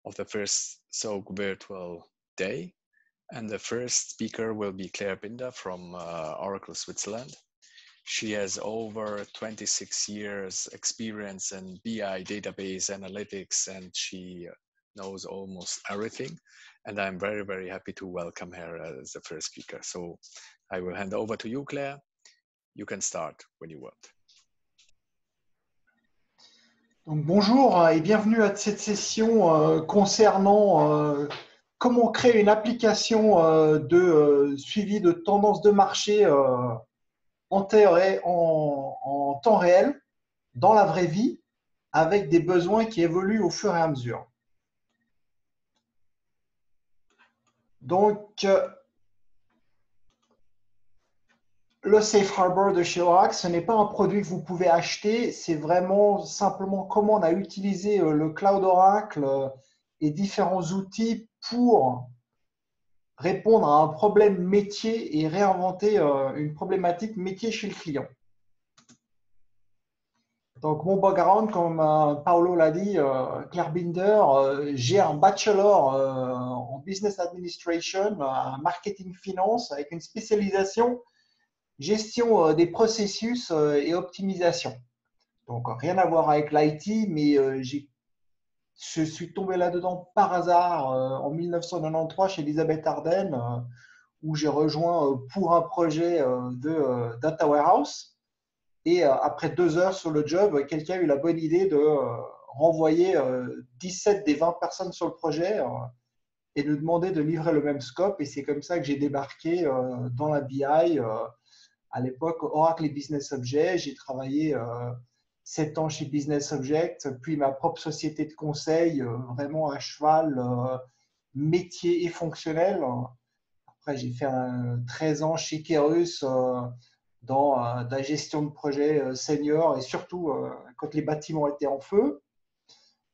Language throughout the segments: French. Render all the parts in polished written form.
of the first SOAK virtual day. And the first speaker will be Claire Binder from Oracle Switzerland. She has over 26 years experience in BI database analytics, and she knows almost everything. And I'm very, very happy to welcome her as the first speaker. So I will hand over to you, Claire. You can start when you want. Donc, bonjour et bienvenue à cette session concernant comment créer une application de suivi de tendances de marché en temps réel, dans la vraie vie, avec des besoins qui évoluent au fur et à mesure. Donc, le Safe Harbor de chez Oracle, ce n'est pas un produit que vous pouvez acheter, c'est vraiment simplement comment on a utilisé le Cloud Oracle et différents outils pour répondre à un problème métier et réinventer une problématique métier chez le client. Donc, mon background, comme Paolo l'a dit, Claire Binder, j'ai un bachelor en Business Administration, Marketing Finance, avec une spécialisation gestion des processus et optimisation. Donc, rien à voir avec l'IT, mais je suis tombé là-dedans par hasard en 1993 chez Elisabeth Arden, où j'ai rejoint pour un projet de Data Warehouse. Et après 2 heures sur le job, quelqu'un a eu la bonne idée de renvoyer 17 des 20 personnes sur le projet et nous demander de livrer le même scope. Et c'est comme ça que j'ai débarqué dans la BI. À l'époque, Oracle et Business Object. J'ai travaillé 7 ans chez Business Object, puis ma propre société de conseil, vraiment à cheval, métier et fonctionnel. Après, j'ai fait 13 ans chez Kerus dans la gestion de projets senior et surtout quand les bâtiments étaient en feu.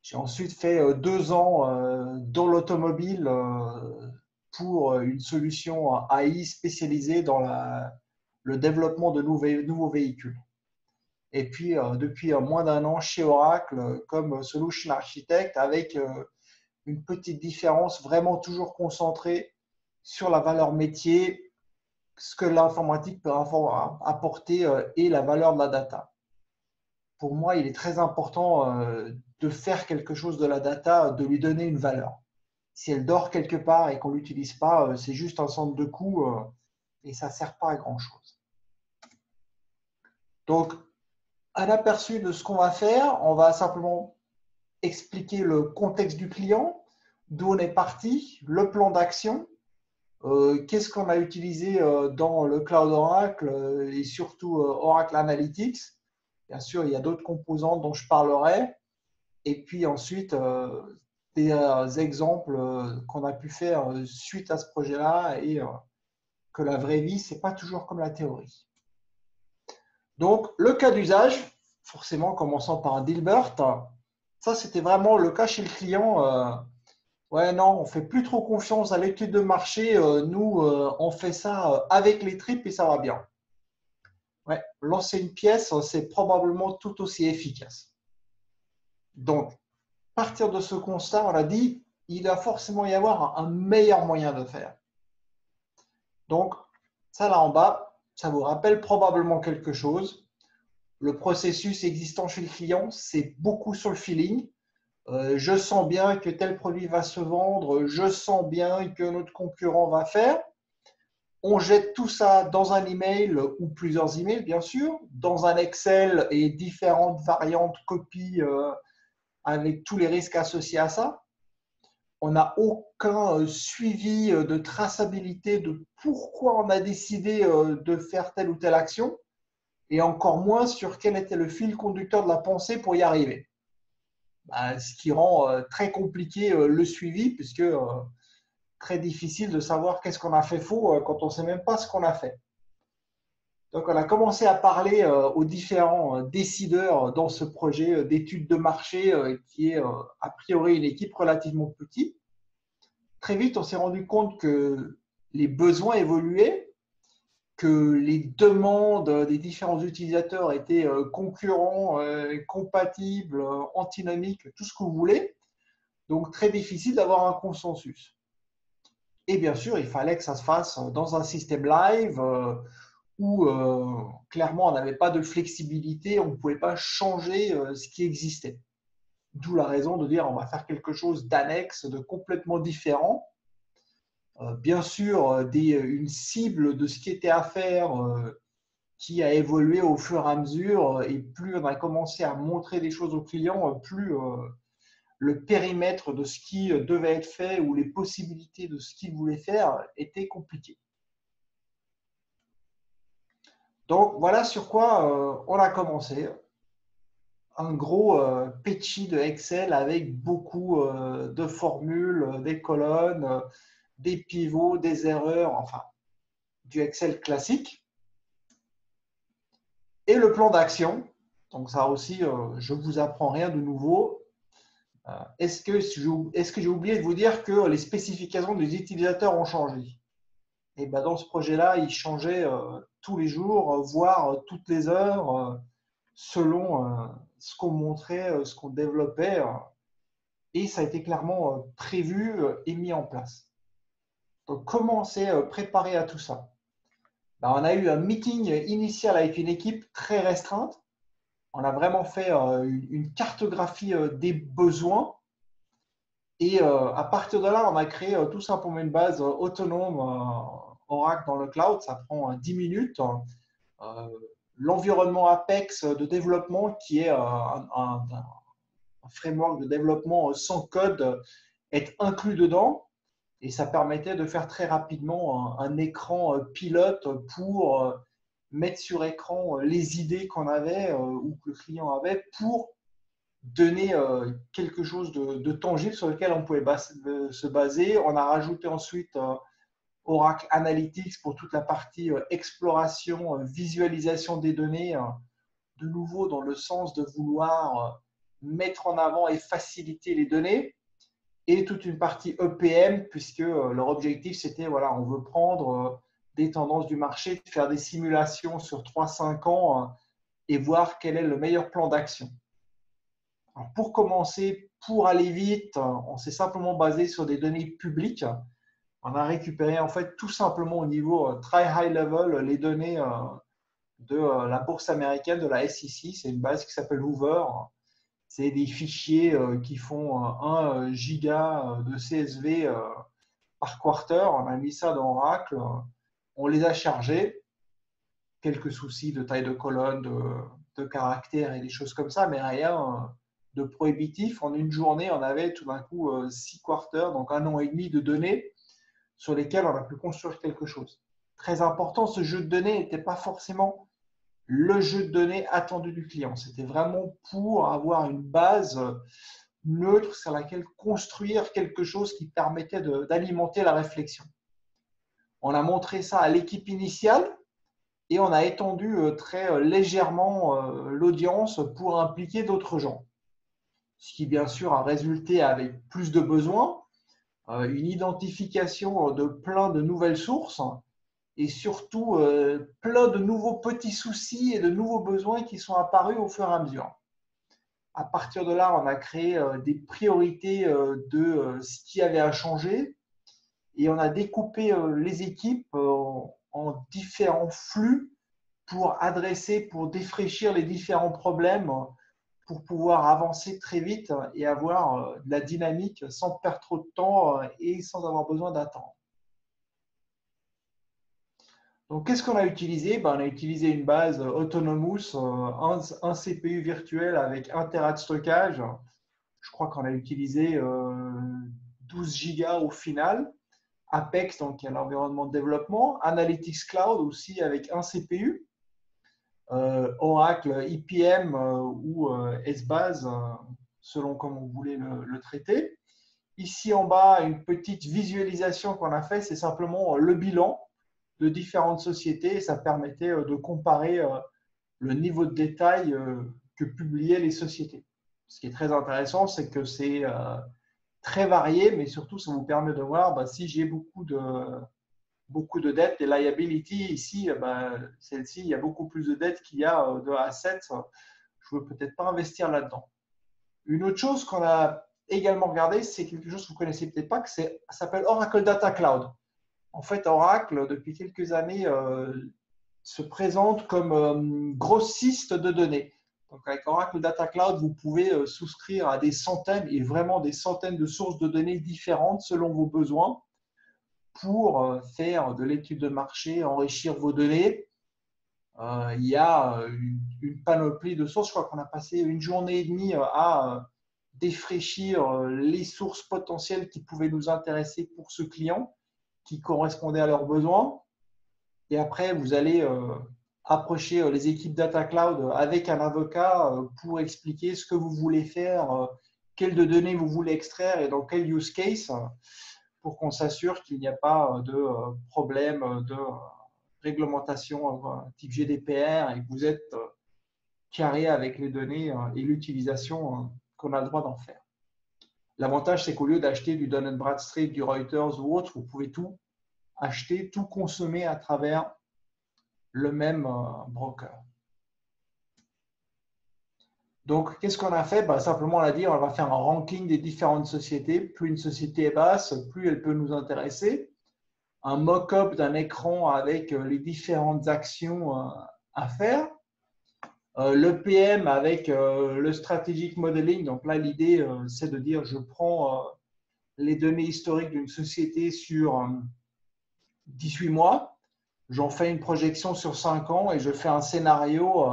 J'ai ensuite fait 2 ans dans l'automobile pour une solution AI spécialisée dans le développement de nouveaux véhicules. Et puis, depuis moins d'1 an chez Oracle comme Solution Architect avec une petite différence vraiment toujours concentrée sur la valeur métier, ce que l'informatique peut apporter et la valeur de la data. Pour moi, il est très important de faire quelque chose de la data, de lui donner une valeur. Si elle dort quelque part et qu'on ne l'utilise pas, c'est juste un centre de coût et ça ne sert pas à grand-chose. Donc, un aperçu de ce qu'on va faire, on va simplement expliquer le contexte du client, d'où on est parti, le plan d'action, qu'est-ce qu'on a utilisé dans le Cloud Oracle et surtout Oracle Analytics. Bien sûr, il y a d'autres composantes dont je parlerai. Et puis ensuite, des exemples qu'on a pu faire suite à ce projet-là et que la vraie vie, ce n'est pas toujours comme la théorie. Donc, le cas d'usage, forcément, commençant par un Dilbert, ça, c'était vraiment le cas chez le client. Ouais, non, on ne fait plus trop confiance à l'étude de marché. Nous, on fait ça avec les tripes et ça va bien. Ouais, lancer une pièce, c'est probablement tout aussi efficace. Donc, à partir de ce constat, on a dit, il va forcément y avoir un meilleur moyen de faire. Donc, ça là en bas, ça vous rappelle probablement quelque chose. Le processus existant chez le client, c'est beaucoup sur le feeling. Je sens bien que tel produit va se vendre, je sens bien que notre concurrent va faire. On jette tout ça dans un email ou plusieurs emails, bien sûr, dans un Excel et différentes variantes copies avec tous les risques associés à ça. On n'a aucun suivi de traçabilité de pourquoi on a décidé de faire telle ou telle action et encore moins sur quel était le fil conducteur de la pensée pour y arriver. Ce qui rend très compliqué le suivi puisque très difficile de savoir qu'est-ce qu'on a fait faux quand on ne sait même pas ce qu'on a fait. Donc, on a commencé à parler aux différents décideurs dans ce projet d'études de marché qui est a priori une équipe relativement petite. Très vite, on s'est rendu compte que les besoins évoluaient, que les demandes des différents utilisateurs étaient concurrents, compatibles, antinomiques, tout ce que vous voulez. Donc, très difficile d'avoir un consensus. Et bien sûr, il fallait que ça se fasse dans un système live où clairement, on n'avait pas de flexibilité, on ne pouvait pas changer ce qui existait. D'où la raison de dire on va faire quelque chose d'annexe, de complètement différent. Bien sûr, une cible de ce qui était à faire qui a évolué au fur et à mesure. Et plus on a commencé à montrer des choses aux clients, plus le périmètre de ce qui devait être fait ou les possibilités de ce qu'ils voulaient faire étaient compliquées. Donc, voilà sur quoi on a commencé. Un gros pitchy de Excel avec beaucoup de formules, des colonnes, des pivots, des erreurs, enfin, du Excel classique. Et le plan d'action. Donc, ça aussi, je ne vous apprends rien de nouveau. Est-ce que j'ai oublié de vous dire que les spécifications des utilisateurs ont changé? Et ben, dans ce projet-là, ils changeaient tous les jours, voire toutes les heures, selon ce qu'on montrait, ce qu'on développait. Et ça a été clairement prévu et mis en place. Donc, comment on s'est préparé à tout ça? Ben, on a eu un meeting initial avec une équipe très restreinte. On a vraiment fait une cartographie des besoins. Et à partir de là, on a créé tout simplement une base autonome Oracle dans le cloud. Ça prend 10 minutes. L'environnement Apex de développement, qui est un framework de développement sans code, est inclus dedans. Et ça permettait de faire très rapidement un écran pilote pour mettre sur écran les idées qu'on avait ou que le client avait pour donner quelque chose de tangible sur lequel on pouvait se baser. On a rajouté ensuite Oracle Analytics pour toute la partie exploration, visualisation des données, de nouveau dans le sens de vouloir mettre en avant et faciliter les données. Et toute une partie EPM, puisque leur objectif, c'était, voilà, on veut prendre des tendances du marché, faire des simulations sur 3-5 ans et voir quel est le meilleur plan d'action. Alors, pour commencer, pour aller vite, on s'est simplement basé sur des données publiques. On a récupéré en fait tout simplement au niveau très high level les données de la bourse américaine, de la SEC. C'est une base qui s'appelle Hoover. C'est des fichiers qui font 1 giga de CSV par quarter. On a mis ça dans Oracle. On les a chargés. Quelques soucis de taille de colonne, de caractères et des choses comme ça, mais rien de prohibitif. En une journée, on avait tout d'un coup 6 quarters, donc 1 an et demi de données sur lesquelles on a pu construire quelque chose. Très important, ce jeu de données n'était pas forcément le jeu de données attendu du client. C'était vraiment pour avoir une base neutre sur laquelle construire quelque chose qui permettait d'alimenter la réflexion. On a montré ça à l'équipe initiale et on a étendu très légèrement l'audience pour impliquer d'autres gens. Ce qui, bien sûr, a résulté avec plus de besoins, une identification de plein de nouvelles sources et surtout plein de nouveaux petits soucis et de nouveaux besoins qui sont apparus au fur et à mesure. À partir de là, on a créé des priorités de ce qui avait à changer et on a découpé les équipes en différents flux pour adresser, pour défraîchir les différents problèmes, pour pouvoir avancer très vite et avoir de la dynamique sans perdre trop de temps et sans avoir besoin d'attendre. Donc, qu'est-ce qu'on a utilisé? On a utilisé une base Autonomous, un CPU virtuel avec 1 Tera de stockage. Je crois qu'on a utilisé 12 gigas au final. Apex, donc il y a l'environnement de développement. Analytics Cloud aussi avec un CPU. Oracle IPM ou SBase, selon comment vous voulez le traiter. Ici en bas, une petite visualisation qu'on a fait, c'est simplement le bilan de différentes sociétés. Ça permettait de comparer le niveau de détail que publiaient les sociétés. Ce qui est très intéressant, c'est que c'est très varié, mais surtout, ça vous permet de voir si j'ai beaucoup de dettes, des liabilities. Ici, celle-ci, il y a beaucoup plus de dettes qu'il y a de assets. Je ne veux peut-être pas investir là-dedans. Une autre chose qu'on a également regarder, c'est quelque chose que vous ne connaissez peut-être pas, ça s'appelle Oracle Data Cloud. En fait, Oracle, depuis quelques années, se présente comme grossiste de données. Donc, avec Oracle Data Cloud, vous pouvez souscrire à des centaines et vraiment des centaines de sources de données différentes selon vos besoins pour faire de l'étude de marché, enrichir vos données. Il y a une panoplie de sources. Je crois qu'on a passé une journée et demie à défraîchir les sources potentielles qui pouvaient nous intéresser pour ce client, qui correspondaient à leurs besoins. Et après, vous allez approcher les équipes Data Cloud avec un avocat pour expliquer ce que vous voulez faire, quelles de données vous voulez extraire et dans quel use case, pour qu'on s'assure qu'il n'y a pas de problème de réglementation type GDPR et que vous êtes carré avec les données et l'utilisation qu'on a le droit d'en faire. L'avantage, c'est qu'au lieu d'acheter du Dun & Bradstreet, du Reuters ou autre, vous pouvez tout acheter, tout consommer à travers le même broker. Donc, qu'est-ce qu'on a fait? Simplement, on a dit on va faire un ranking des différentes sociétés. Plus une société est basse, plus elle peut nous intéresser. Un mock-up d'un écran avec les différentes actions à faire. Le PM avec le strategic modeling. Donc là, l'idée, c'est de dire je prends les données historiques d'une société sur 18 mois, j'en fais une projection sur 5 ans et je fais un scénario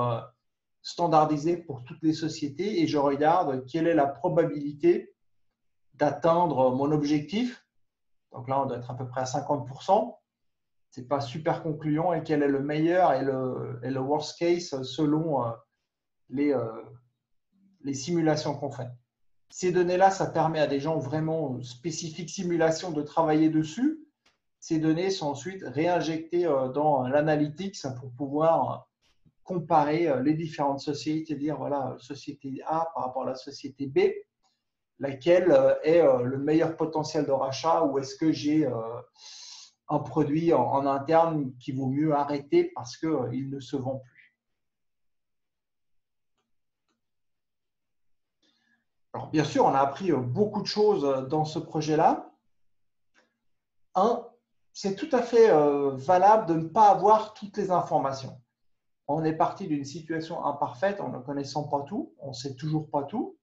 standardisé pour toutes les sociétés et je regarde quelle est la probabilité d'atteindre mon objectif. Donc là, on doit être à peu près à 50%. Ce n'est pas super concluant et quel est le meilleur et le worst case selon les simulations qu'on fait. Ces données-là, ça permet à des gens vraiment spécifiques simulations de travailler dessus. Ces données sont ensuite réinjectées dans l'analytics pour pouvoir comparer les différentes sociétés et dire voilà, société A par rapport à la société B, laquelle est le meilleur potentiel de rachat ou est-ce que j'ai un produit en interne qui vaut mieux arrêter parce qu'il ne se vend plus. Alors, bien sûr, on a appris beaucoup de choses dans ce projet-là. Un, c'est tout à fait valable de ne pas avoir toutes les informations. On est parti d'une situation imparfaite en ne connaissant pas tout, on ne sait toujours pas tout.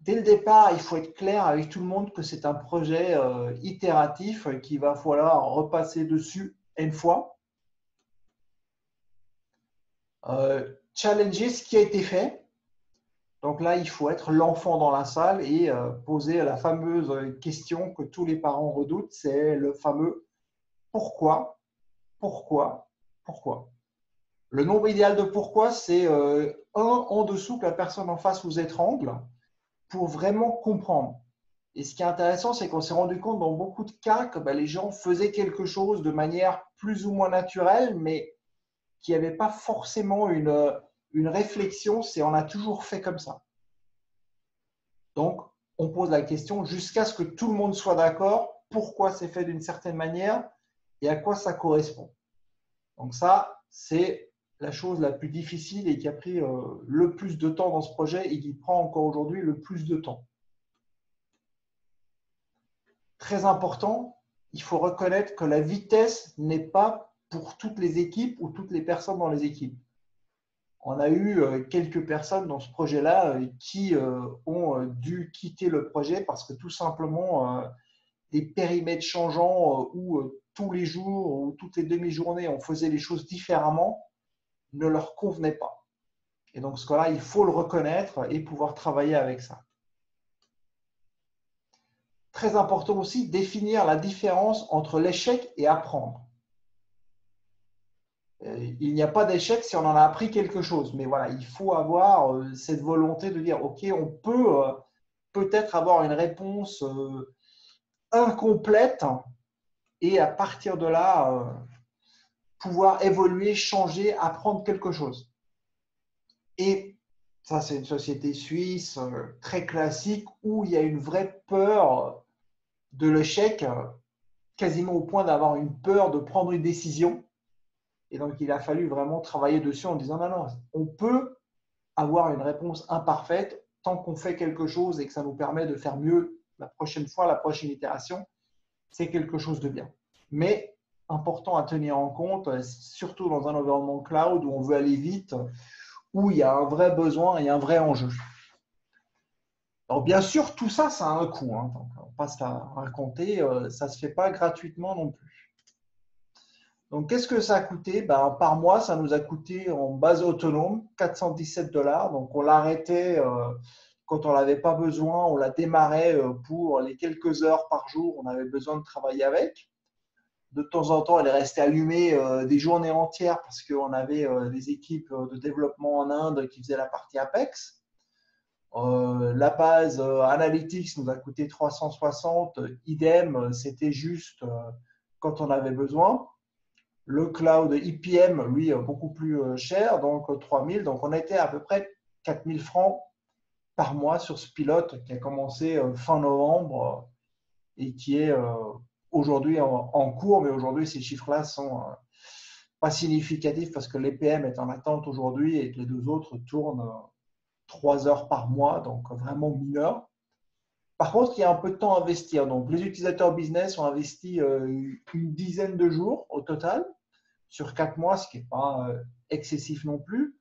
Dès le départ, il faut être clair avec tout le monde que c'est un projet itératif qu'il va falloir repasser dessus une fois. Challenger ce qui a été fait. Donc là, il faut être l'enfant dans la salle et poser la fameuse question que tous les parents redoutent, c'est le fameux pourquoi, pourquoi, pourquoi. Le nombre idéal de pourquoi, c'est 1 en dessous que la personne en face vous étrangle pour vraiment comprendre. Et ce qui est intéressant, c'est qu'on s'est rendu compte dans beaucoup de cas que les gens faisaient quelque chose de manière plus ou moins naturelle, mais qui n'avait pas forcément une réflexion, c'est on a toujours fait comme ça. Donc, on pose la question jusqu'à ce que tout le monde soit d'accord pourquoi c'est fait d'une certaine manière et à quoi ça correspond. Donc ça, c'est la chose la plus difficile et qui a pris le plus de temps dans ce projet et qui prend encore aujourd'hui le plus de temps. Très important, il faut reconnaître que la vitesse n'est pas pour toutes les équipes ou toutes les personnes dans les équipes. On a eu quelques personnes dans ce projet-là qui ont dû quitter le projet parce que tout simplement, des périmètres changeants où tous les jours ou toutes les demi-journées, on faisait les choses différemment, ne leur convenaient pas. Et donc, ce cas-là, il faut le reconnaître et pouvoir travailler avec ça. Très important aussi, définir la différence entre l'échec et apprendre. Il n'y a pas d'échec si on en a appris quelque chose. Mais voilà, il faut avoir cette volonté de dire, OK, on peut peut-être avoir une réponse incomplète et à partir de là, pouvoir évoluer, changer, apprendre quelque chose. Et ça, c'est une société suisse très classique où il y a une vraie peur de l'échec, quasiment au point d'avoir une peur de prendre une décision. Et donc, il a fallu vraiment travailler dessus en disant non, non, on peut avoir une réponse imparfaite tant qu'on fait quelque chose et que ça nous permet de faire mieux la prochaine fois, la prochaine itération, c'est quelque chose de bien. Mais important à tenir en compte, surtout dans un environnement cloud où on veut aller vite, où il y a un vrai besoin et un vrai enjeu. Alors bien sûr, tout ça, ça a un coût. Hein. Donc, on passe à raconter, ça ne se fait pas gratuitement non plus. Donc, qu'est-ce que ça a coûté? Par mois, ça nous a coûté en base autonome 417 $. Donc, on l'arrêtait quand on n'avait pas besoin, on la démarrait pour les quelques heures par jour, on avait besoin de travailler avec. De temps en temps, elle est restée allumée des journées entières parce qu'on avait des équipes de développement en Inde qui faisaient la partie Apex. La base Analytics nous a coûté 360, idem, c'était juste quand on avait besoin. Le cloud IPM, lui, beaucoup plus cher, donc 3000. Donc, on était à peu près 4000 francs par mois sur ce pilote qui a commencé fin novembre et qui est aujourd'hui en cours. Mais aujourd'hui, ces chiffres-là sont pas significatifs parce que l'EPM est en attente aujourd'hui et que les deux autres tournent 3 heures par mois, donc vraiment mineur. Par contre, il y a un peu de temps à investir. Donc, les utilisateurs business ont investi une dizaine de jours au total sur 4 mois, ce qui n'est pas excessif non plus.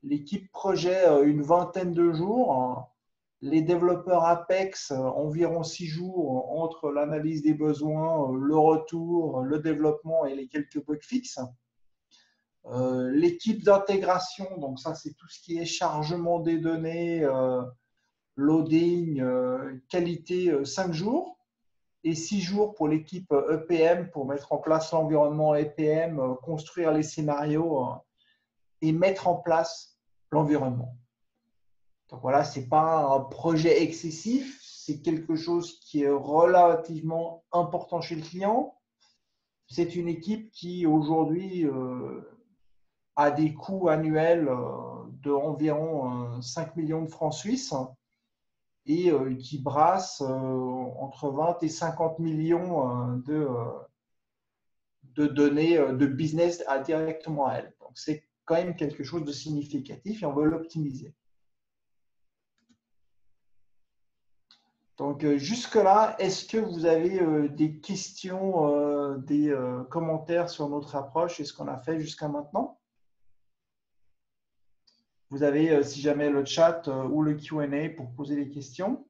L'équipe projet, une vingtaine de jours. Les développeurs Apex, environ 6 jours entre l'analyse des besoins, le retour, le développement et les quelques bugs fixes. L'équipe d'intégration, donc ça c'est tout ce qui est chargement des données, loading, qualité, 5 jours. Et 6 jours pour l'équipe EPM pour mettre en place l'environnement EPM, construire les scénarios et mettre en place l'environnement. Donc voilà, ce n'est pas un projet excessif, c'est quelque chose qui est relativement important chez le client. C'est une équipe qui aujourd'hui a des coûts annuels d'environ 5 millions de francs suisses et qui brasse entre 20 et 50 millions de données de business directement à elle. Donc, c'est quand même quelque chose de significatif et on veut l'optimiser. Donc, jusque-là, est-ce que vous avez des questions, des commentaires sur notre approche et ce qu'on a fait jusqu'à maintenant? Vous avez, si jamais, le chat ou le Q&A pour poser des questions.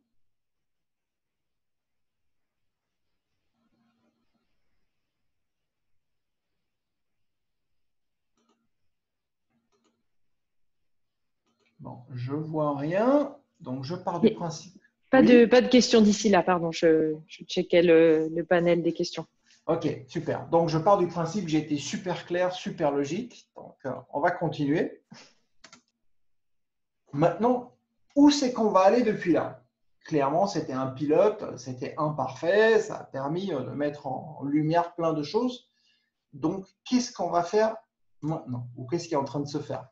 Bon, je ne vois rien, donc je pars du principe. Pas de questions d'ici là, pardon, je checkais le panel des questions. Ok, super. Donc, je pars du principe que j'ai été super clair, super logique. Donc, on va continuer. Maintenant, où c'est qu'on va aller depuis là? Clairement, c'était un pilote, c'était imparfait, ça a permis de mettre en lumière plein de choses. Donc, qu'est-ce qu'on va faire maintenant? Ou qu'est-ce qui est en train de se faire?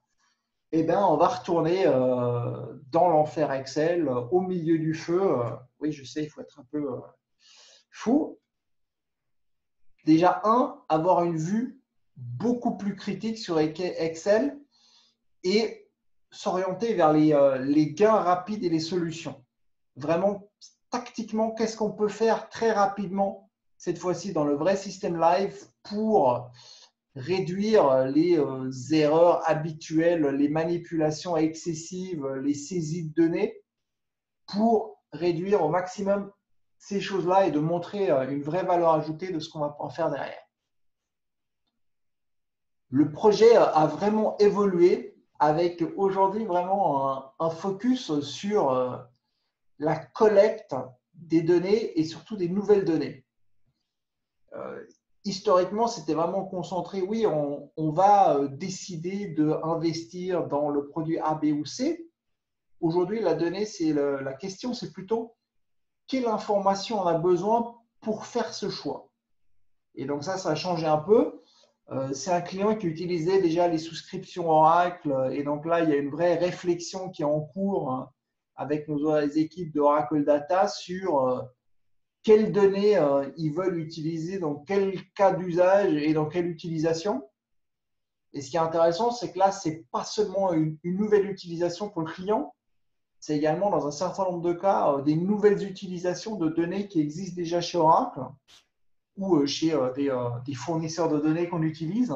Eh bien, on va retourner dans l'enfer Excel, au milieu du feu. Oui, je sais, il faut être un peu fou. Déjà, avoir une vue beaucoup plus critique sur Excel et s'orienter vers les gains rapides et les solutions. Vraiment, tactiquement, qu'est-ce qu'on peut faire très rapidement, cette fois-ci dans le vrai système live, pour réduire les erreurs habituelles, les manipulations excessives, les saisies de données, pour réduire au maximum ces choses-là et de montrer une vraie valeur ajoutée de ce qu'on va pouvoir faire derrière. Le projet a vraiment évolué avec aujourd'hui vraiment un focus sur la collecte des données et surtout des nouvelles données. Historiquement, c'était vraiment concentré, oui, on va décider d'investir dans le produit A, B ou C. Aujourd'hui, la question, c'est plutôt quelle information on a besoin pour faire ce choix. Et donc ça a changé un peu. C'est un client qui utilisait déjà les souscriptions Oracle et donc là, il y a une vraie réflexion qui est en cours avec nos équipes de Oracle Data sur quelles données ils veulent utiliser, dans quel cas d'usage et dans quelle utilisation. Et ce qui est intéressant, c'est que là, ce n'est pas seulement une nouvelle utilisation pour le client, c'est également dans un certain nombre de cas des nouvelles utilisations de données qui existent déjà chez Oracle ou chez des fournisseurs de données qu'on utilise,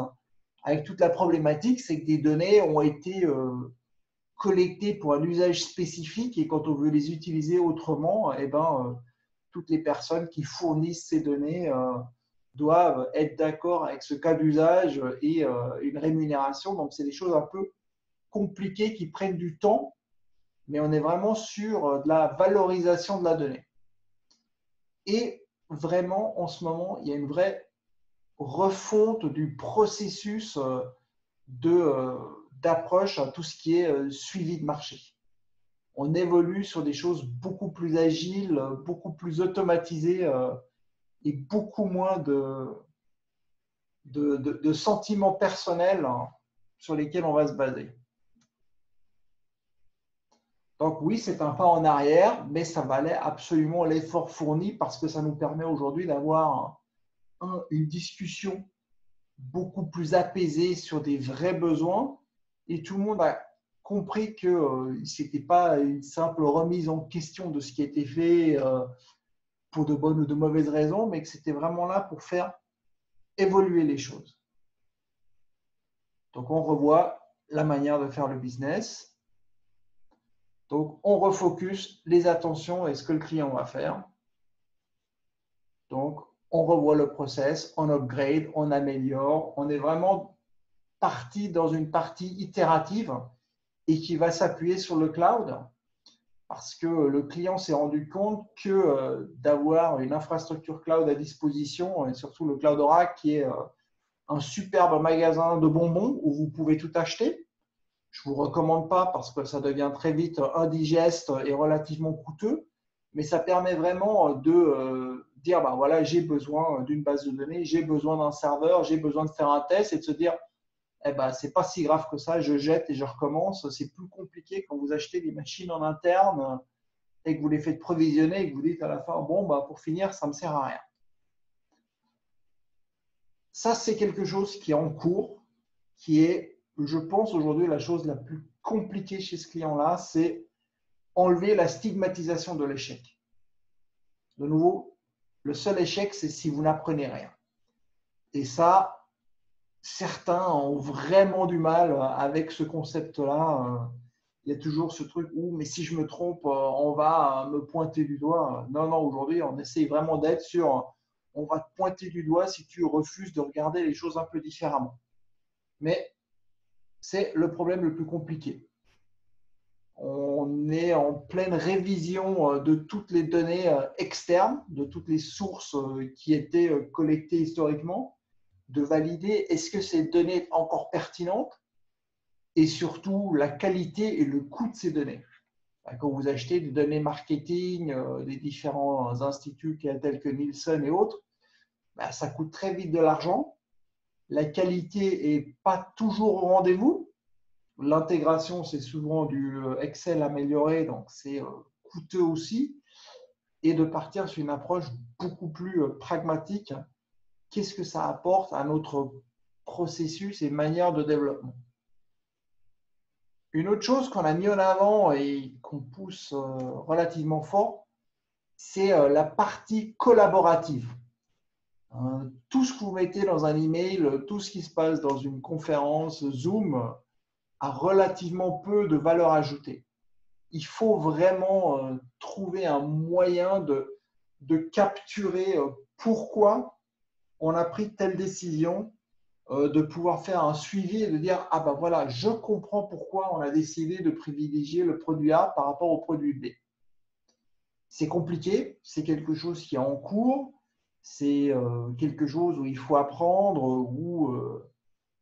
avec toute la problématique, c'est que des données ont été collectées pour un usage spécifique et quand on veut les utiliser autrement, eh ben, toutes les personnes qui fournissent ces données doivent être d'accord avec ce cas d'usage et une rémunération. Donc, c'est des choses un peu compliquées qui prennent du temps, mais on est vraiment sur de la valorisation de la donnée. Et vraiment, en ce moment, il y a une vraie refonte du processus d'approche à tout ce qui est suivi de marché. On évolue sur des choses beaucoup plus agiles, beaucoup plus automatisées et beaucoup moins de sentiments personnels sur lesquels on va se baser. Donc oui, c'est un pas en arrière, mais ça valait absolument l'effort fourni parce que ça nous permet aujourd'hui d'avoir une discussion beaucoup plus apaisée sur des vrais besoins et tout le monde a compris que ce n'était pas une simple remise en question de ce qui a été fait pour de bonnes ou de mauvaises raisons, mais que c'était vraiment là pour faire évoluer les choses. Donc, on revoit la manière de faire le business. Donc, on refocus les attentions et ce que le client va faire. Donc, on revoit le process, on upgrade, on améliore. On est vraiment parti dans une partie itérative et qui va s'appuyer sur le cloud parce que le client s'est rendu compte que d'avoir une infrastructure cloud à disposition, et surtout le cloud Oracle qui est un superbe magasin de bonbons où vous pouvez tout acheter. Je ne vous recommande pas parce que ça devient très vite indigeste et relativement coûteux, mais ça permet vraiment de dire, ben voilà, j'ai besoin d'une base de données, j'ai besoin d'un serveur, j'ai besoin de faire un test et de se dire, eh ben, ce n'est pas si grave que ça, je jette et je recommence. C'est plus compliqué quand vous achetez des machines en interne et que vous les faites provisionner et que vous dites à la fin, bon, ben, pour finir, ça ne me sert à rien. Ça, c'est quelque chose qui est en cours, qui est, je pense, aujourd'hui, la chose la plus compliquée chez ce client-là, c'est enlever la stigmatisation de l'échec. De nouveau, le seul échec, c'est si vous n'apprenez rien. Et ça, certains ont vraiment du mal avec ce concept-là. Il y a toujours ce truc où, mais si je me trompe, on va me pointer du doigt. Non, non, aujourd'hui, on essaye vraiment d'être sur, on va te pointer du doigt si tu refuses de regarder les choses un peu différemment. Mais c'est le problème le plus compliqué. On est en pleine révision de toutes les données externes, de toutes les sources qui étaient collectées historiquement, de valider est-ce que ces données sont encore pertinentes et surtout la qualité et le coût de ces données. Quand vous achetez des données marketing des différents instituts tels que Nielsen et autres, ça coûte très vite de l'argent. La qualité n'est pas toujours au rendez-vous. L'intégration, c'est souvent du Excel amélioré, donc c'est coûteux aussi. Et de partir sur une approche beaucoup plus pragmatique. Qu'est-ce que ça apporte à notre processus et manière de développement? Une autre chose qu'on a mis en avant et qu'on pousse relativement fort, c'est la partie collaborative. Tout ce que vous mettez dans un email, tout ce qui se passe dans une conférence Zoom a relativement peu de valeur ajoutée. Il faut vraiment trouver un moyen de capturer pourquoi on a pris telle décision, de pouvoir faire un suivi et de dire « Ah ben voilà, je comprends pourquoi on a décidé de privilégier le produit A par rapport au produit B. » C'est compliqué, c'est quelque chose qui est en cours, c'est quelque chose où il faut apprendre, où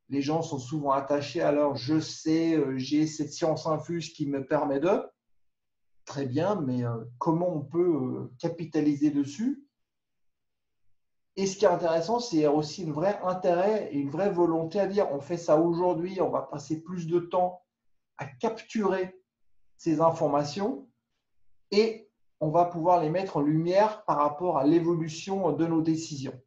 les gens sont souvent attachés à leur « je sais, j'ai cette science infuse qui me permet de… » Très bien, mais comment on peut capitaliser dessus? Et ce qui est intéressant, c'est aussi un vrai intérêt et une vraie volonté à dire on fait ça aujourd'hui, on va passer plus de temps à capturer ces informations et on va pouvoir les mettre en lumière par rapport à l'évolution de nos décisions.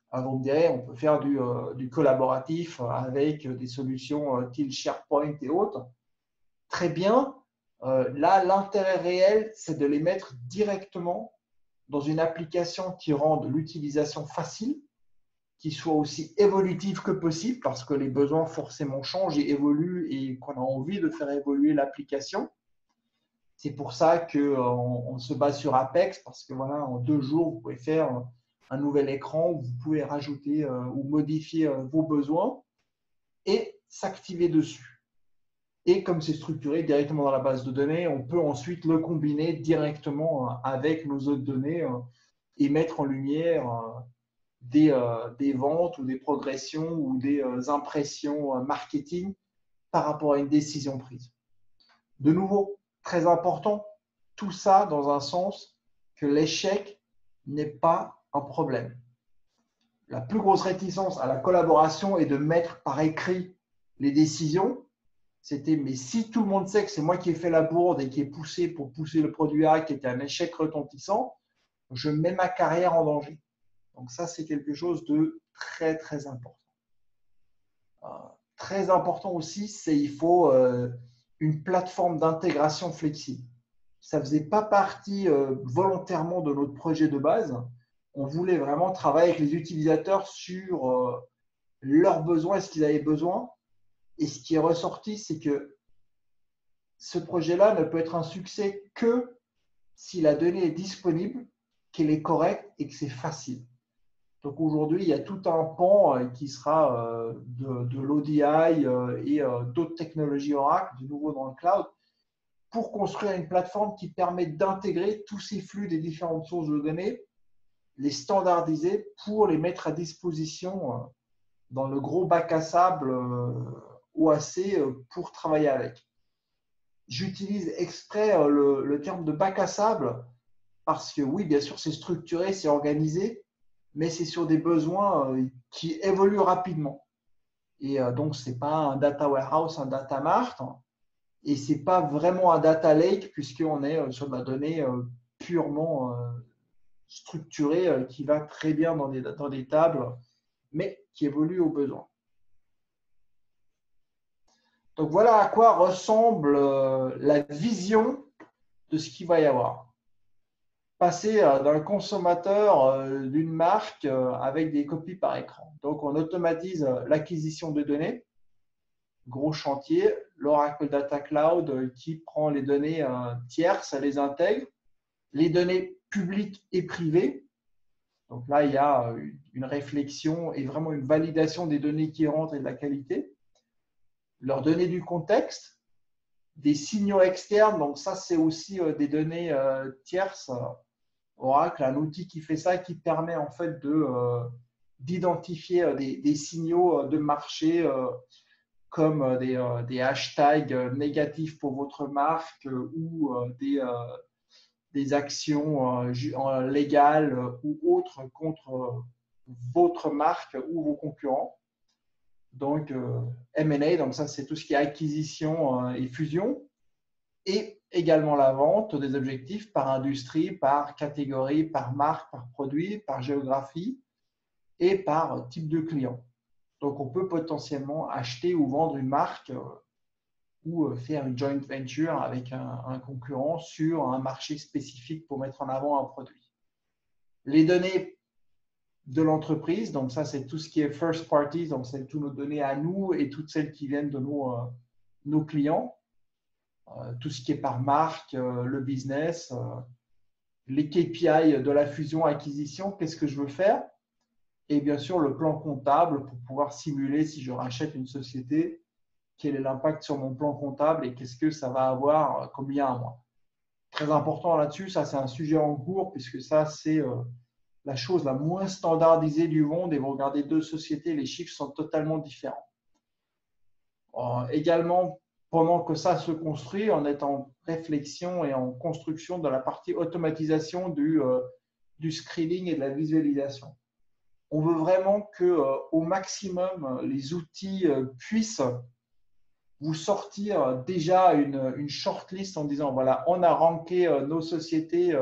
Alors, vous me direz, on peut faire du collaboratif avec des solutions style SharePoint et autres. Très bien, Là, l'intérêt réel, c'est de les mettre directement dans une application qui rende l'utilisation facile, qui soit aussi évolutive que possible, parce que les besoins forcément changent et évoluent et qu'on a envie de faire évoluer l'application. C'est pour ça qu'on se base sur Apex, parce que voilà, en 2 jours, vous pouvez faire un nouvel écran où vous pouvez rajouter ou modifier vos besoins et s'activer dessus. Et comme c'est structuré directement dans la base de données, on peut ensuite le combiner directement avec nos autres données et mettre en lumière des ventes ou des progressions ou des impressions marketing par rapport à une décision prise. De nouveau, très important, tout ça dans un sens que l'échec n'est pas un problème. La plus grosse réticence à la collaboration est de mettre par écrit les décisions. C'était, mais si tout le monde sait que c'est moi qui ai fait la bourde et qui ai poussé pour pousser le produit A qui était un échec retentissant, je mets ma carrière en danger. Donc ça, c'est quelque chose de très, très important. Très important aussi, c'est il faut une plateforme d'intégration flexible. Ça ne faisait pas partie volontairement de notre projet de base. On voulait vraiment travailler avec les utilisateurs sur leurs besoins et ce qu'ils avaient besoin. Et ce qui est ressorti, c'est que ce projet-là ne peut être un succès que si la donnée est disponible, qu'elle est correcte et que c'est facile. Donc aujourd'hui, il y a tout un pan qui sera de l'ODI et d'autres technologies Oracle, de nouveau dans le cloud, pour construire une plateforme qui permet d'intégrer tous ces flux des différentes sources de données, les standardiser pour les mettre à disposition dans le gros bac à sable OAC pour travailler avec. J'utilise exprès le terme de bac à sable parce que oui, bien sûr, c'est structuré, c'est organisé, mais c'est sur des besoins qui évoluent rapidement. Et donc, ce n'est pas un data warehouse, un data mart, et ce n'est pas vraiment un data lake, puisqu'on est sur de la donnée purement structurée qui va très bien dans des tables, mais qui évolue aux besoins. Donc, voilà à quoi ressemble la vision de ce qu'il va y avoir. Passer d'un consommateur d'une marque avec des copies par écran. Donc, on automatise l'acquisition de données. Gros chantier, l'Oracle Data Cloud qui prend les données tierces, les intègre, les données publiques et privées. Donc là, il y a une réflexion et vraiment une validation des données qui rentrent et de la qualité. Leur donner du contexte, des signaux externes. Donc ça, c'est aussi des données tierces. Oracle, un outil qui fait ça, qui permet en fait d'identifier des signaux de marché comme des hashtags négatifs pour votre marque ou des actions légales ou autres contre votre marque ou vos concurrents. Donc, M&A, donc ça, c'est tout ce qui est acquisition et fusion. Et également la vente des objectifs par industrie, par catégorie, par marque, par produit, par géographie et par type de client. Donc, on peut potentiellement acheter ou vendre une marque ou faire une joint venture avec un concurrent sur un marché spécifique pour mettre en avant un produit. Les données de l'entreprise, donc ça, c'est tout ce qui est first party, donc c'est toutes nos données à nous et toutes celles qui viennent de nos clients. Tout ce qui est par marque, le business, les KPI de la fusion-acquisition, qu'est-ce que je veux faire? Et bien sûr, le plan comptable pour pouvoir simuler si je rachète une société, quel est l'impact sur mon plan comptable et qu'est-ce que ça va avoir comme lien à moi. Très important là-dessus, ça c'est un sujet en cours puisque ça c'est la chose la moins standardisée du monde et vous regardez 2 sociétés, les chiffres sont totalement différents. Également, pendant que ça se construit, on est en réflexion et en construction de la partie automatisation du screening et de la visualisation. On veut vraiment qu'au maximum, les outils puissent vous sortir déjà une shortlist en disant, voilà, on a ranké nos sociétés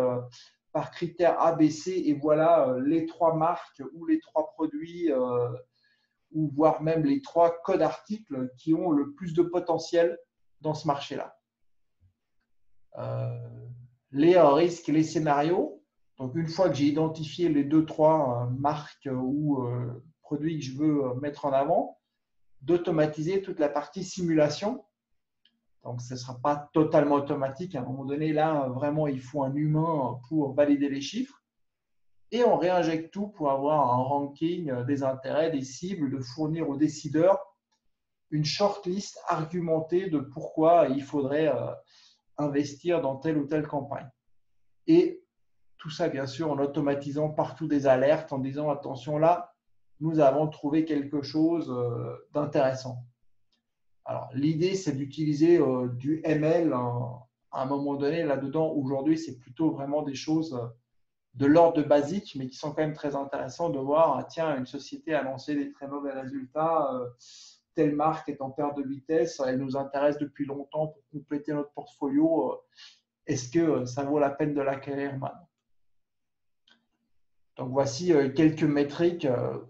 par critères ABC et voilà les 3 marques ou les 3 produits ou voire même les 3 codes articles qui ont le plus de potentiel dans ce marché-là. les risques, les scénarios. Donc, une fois que j'ai identifié les 2-3 marques ou produits que je veux mettre en avant, d'automatiser toute la partie simulation. Donc, ce ne sera pas totalement automatique. À un moment donné, là, vraiment, il faut un humain pour valider les chiffres. Et on réinjecte tout pour avoir un ranking des intérêts, des cibles, de fournir aux décideurs une shortlist argumentée de pourquoi il faudrait investir dans telle ou telle campagne. Et tout ça, bien sûr, en automatisant partout des alertes, en disant attention là, nous avons trouvé quelque chose d'intéressant. Alors, l'idée, c'est d'utiliser du ML à un moment donné. Là-dedans, aujourd'hui, c'est plutôt vraiment des choses de l'ordre de basique, mais qui sont quand même très intéressants de voir, tiens, une société a lancé des très mauvais résultats, telle marque est en perte de vitesse, elle nous intéresse depuis longtemps pour compléter notre portfolio. Est-ce que ça vaut la peine de l'acquérir maintenant? Donc, voici quelques métriques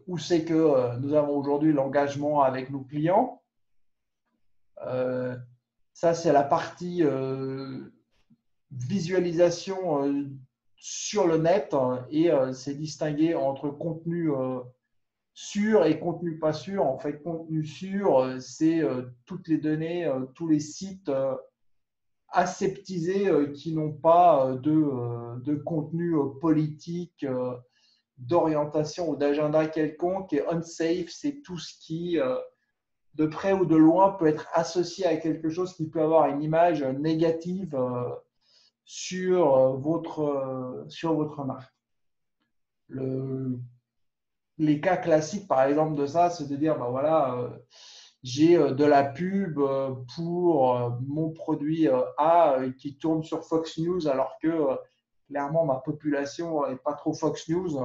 où c'est que nous avons aujourd'hui l'engagement avec nos clients. Ça, c'est la partie visualisation sur le net et c'est distingué entre contenu sûr et contenu pas sûr. En fait, contenu sûr, c'est toutes les données, tous les sites aseptisés qui n'ont pas de contenu politique, d'orientation ou d'agenda quelconque. Et unsafe, c'est tout ce qui, de près ou de loin, peut être associé à quelque chose qui peut avoir une image négative sur votre marque. Les cas classiques, par exemple, de ça, c'est de dire, ben voilà, j'ai de la pub pour mon produit A qui tourne sur Fox News, alors que clairement, ma population n'est pas trop Fox News.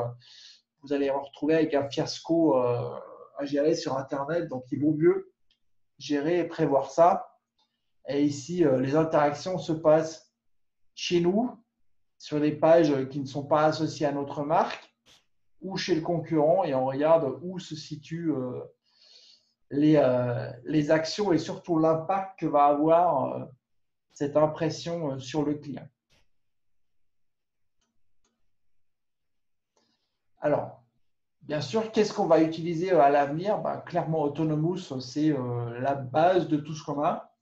Vous allez vous retrouver avec un fiasco à gérer sur Internet, donc il vaut mieux gérer et prévoir ça. Et ici, les interactions se passent chez nous, sur des pages qui ne sont pas associées à notre marque, ou chez le concurrent, et on regarde où se situent les actions et surtout l'impact que va avoir cette impression sur le client. Alors, bien sûr, qu'est-ce qu'on va utiliser à l'avenir? Clairement, Autonomous, c'est la base de tout ce qu'on a.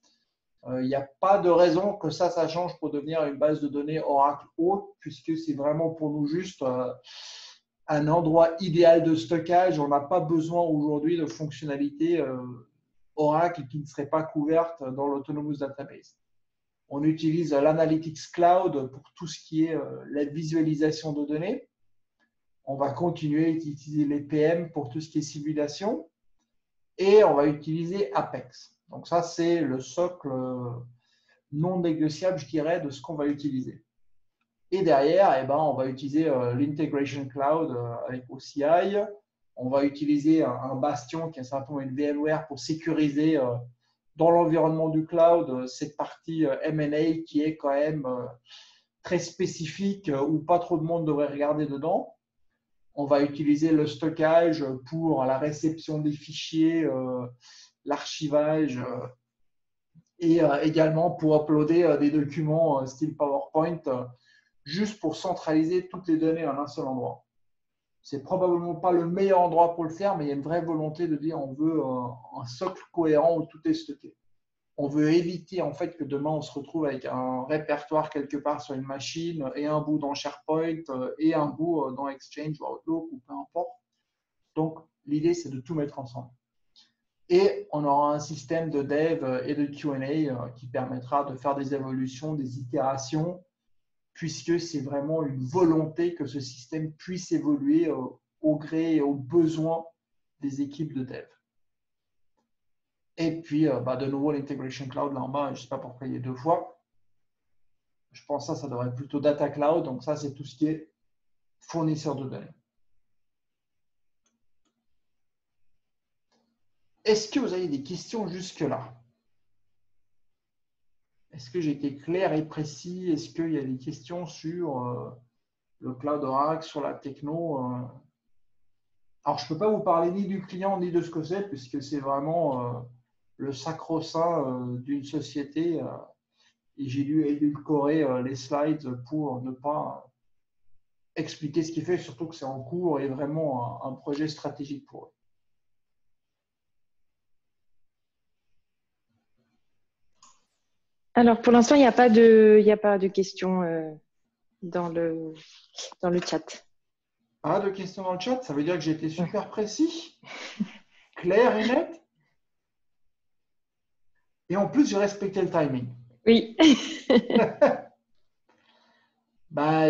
Il n'y a pas de raison que ça change pour devenir une base de données Oracle haute, puisque c'est vraiment pour nous juste un endroit idéal de stockage. On n'a pas besoin aujourd'hui de fonctionnalités Oracle qui ne seraient pas couvertes dans l'Autonomous Database. On utilise l'Analytics Cloud pour tout ce qui est la visualisation de données. On va continuer à utiliser les PM pour tout ce qui est simulation. Et on va utiliser Apex. Donc ça, c'est le socle non négociable, je dirais, de ce qu'on va utiliser. Et derrière, on va utiliser l'Integration Cloud avec OCI. On va utiliser un bastion qui est simplement une VMware pour sécuriser dans l'environnement du cloud cette partie M&A qui est quand même très spécifique où pas trop de monde devrait regarder dedans. On va utiliser le stockage pour la réception des fichiers, l'archivage et également pour uploader des documents style PowerPoint juste pour centraliser toutes les données en un seul endroit. C'est probablement pas le meilleur endroit pour le faire, mais il y a une vraie volonté de dire on veut un socle cohérent où tout est stocké. On veut éviter en fait que demain on se retrouve avec un répertoire quelque part sur une machine et un bout dans SharePoint et un bout dans Exchange ou Outlook ou peu importe. Donc l'idée c'est de tout mettre ensemble. Et on aura un système de dev et de Q&A qui permettra de faire des évolutions, des itérations, puisque c'est vraiment une volonté que ce système puisse évoluer au gré et aux besoins des équipes de dev. Et puis, de nouveau, l'Integration Cloud, là en bas, je ne sais pas pourquoi il y a deux fois. Je pense que ça devrait être plutôt Data Cloud. Donc, ça, c'est tout ce qui est fournisseur de données. Est-ce que vous avez des questions jusque-là? Est-ce que j'ai été clair et précis? Est-ce qu'il y a des questions sur le Cloud Oracle, sur la techno? Alors, je ne peux pas vous parler ni du client ni de ce que c'est, puisque c'est vraiment le sacro-saint d'une société et j'ai dû édulcorer les slides pour ne pas expliquer ce qu'il fait, surtout que c'est en cours et vraiment un projet stratégique pour eux. Alors, pour l'instant, il n'y a pas de questions dans le chat. Pas de questions dans le chat, ça veut dire que j'ai été super précis, clair et net. Et en plus, j'ai respecté le timing. Oui.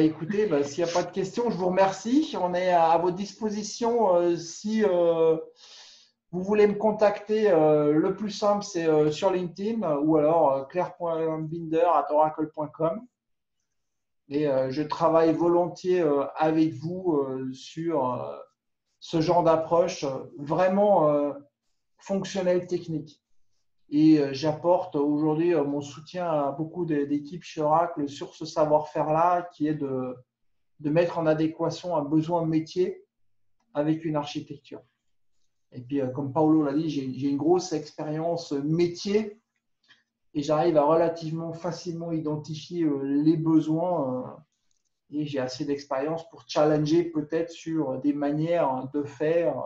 Écoutez, s'il n'y a pas de questions, je vous remercie. On est à votre disposition si vous voulez me contacter. Le plus simple, c'est sur LinkedIn ou alors claire.binder@oracle.com. Et je travaille volontiers avec vous sur ce genre d'approche vraiment fonctionnelle, technique. Et j'apporte aujourd'hui mon soutien à beaucoup d'équipes chez Oracle sur ce savoir-faire-là qui est de mettre en adéquation un besoin métier avec une architecture. Et puis, comme Paolo l'a dit, j'ai une grosse expérience métier et j'arrive à relativement facilement identifier les besoins et j'ai assez d'expérience pour challenger peut-être sur des manières de faire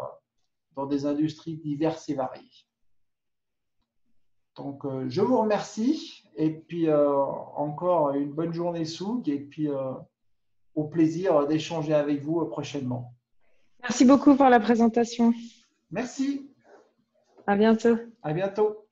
dans des industries diverses et variées. Donc, je vous remercie et puis encore une bonne journée Soug et puis au plaisir d'échanger avec vous prochainement. Merci beaucoup pour la présentation. Merci. À bientôt. À bientôt.